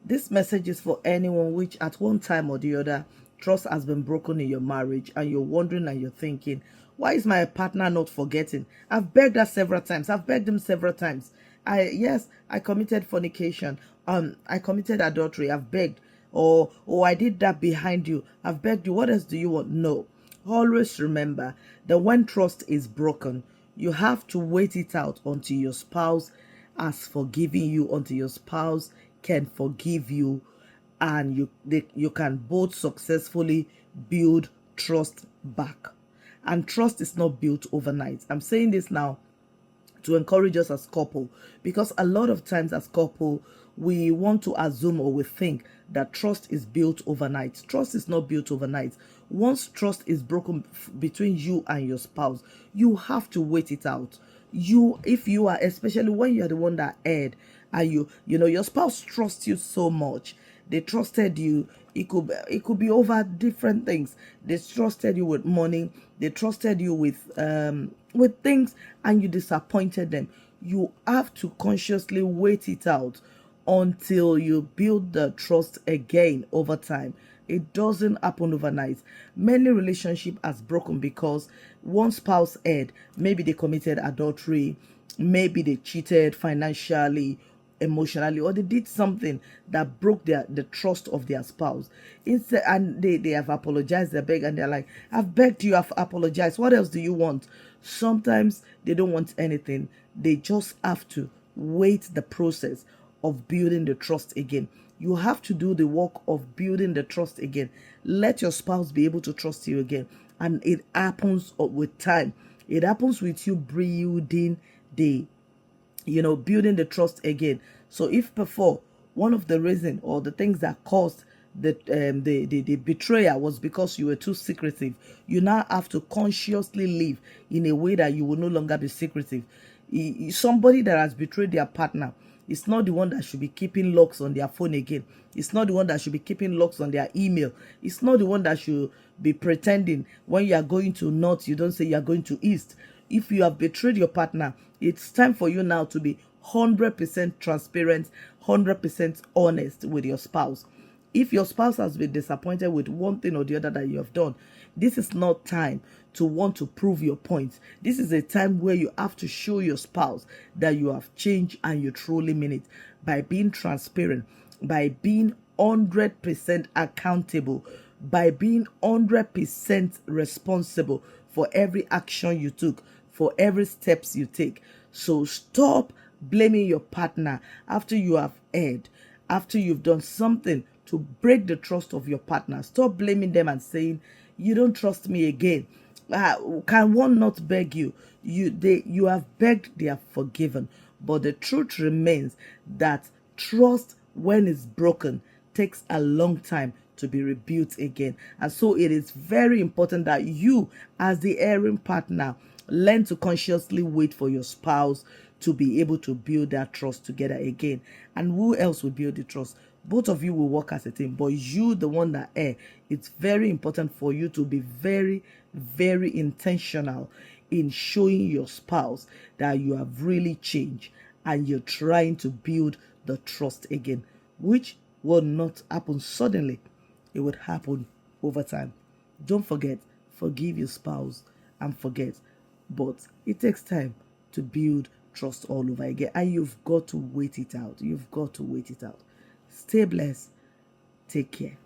This message is for anyone which at one time or the other trust has been broken in your marriage, and you're wondering and you're thinking, why is my partner not forgetting? I've begged her several times. I've begged him several times. I committed fornication. I committed adultery. I've begged. Or I did that behind you. I've begged you. What else do you want? No. Always remember that when trust is broken, you have to wait it out until your spouse has forgiven you, until your spouse can forgive you, and you can both successfully build trust back. And trust is not built overnight. I'm saying this now to encourage us as couple, because a lot of times as couple we want to assume or we think that trust is built overnight. Trust is not built overnight. Once trust is broken between you and your spouse, you have to wait it out. If you are, especially when you are the one that erred, and you know your spouse trusts you so much, they trusted you. It could be over different things. They trusted you with money. They trusted you with things, and you disappointed them. You have to consciously wait it out until you build the trust again over time. It doesn't happen overnight. Many relationship has broken because one spouse erred. Maybe they committed adultery, maybe they cheated financially, emotionally, or they did something that broke the trust of their spouse. Instead, and they have apologized, they beg, and they're like, I've begged you, I've apologized, what else do you want? Sometimes they don't want anything. They just have to wait the process of building the trust again. You have to do the work of building the trust again. Let your spouse be able to trust you again. And it happens with time. It happens with you building building the trust again. So if before, one of the reason or the things that caused the betrayal was because you were too secretive, you now have to consciously live in a way that you will no longer be secretive. Somebody that has betrayed their partner, it's not the one that should be keeping locks on their phone again. It's not the one that should be keeping locks on their email. It's not the one that should be pretending when you are going to north, you don't say you are going to east. If you have betrayed your partner, it's time for you now to be 100% transparent, 100% honest with your spouse. If your spouse has been disappointed with one thing or the other that you have done, this is not time to want to prove your point. This is a time where you have to show your spouse that you have changed and you truly mean it, by being transparent, by being 100% accountable, by being 100% responsible for every action you took, for every steps you take. So stop blaming your partner after you have erred, after you've done something to break the trust of your partner. Stop blaming them and saying, you don't trust me again. Can one not beg you? You have begged, they have forgiven. But the truth remains that trust, when it's broken, takes a long time to be rebuilt again. And so it is very important that you, as the erring partner, learn to consciously wait for your spouse to be able to build that trust together again. And who else will build the trust? Both of you will work as a team, but you, the one that it's very important for you to be very, very intentional in showing your spouse that you have really changed and you're trying to build the trust again, which will not happen suddenly. It would happen over time. Don't forget, forgive your spouse and forget. But it takes time to build trust all over again. And you've got to wait it out. You've got to wait it out. Stay blessed. Take care.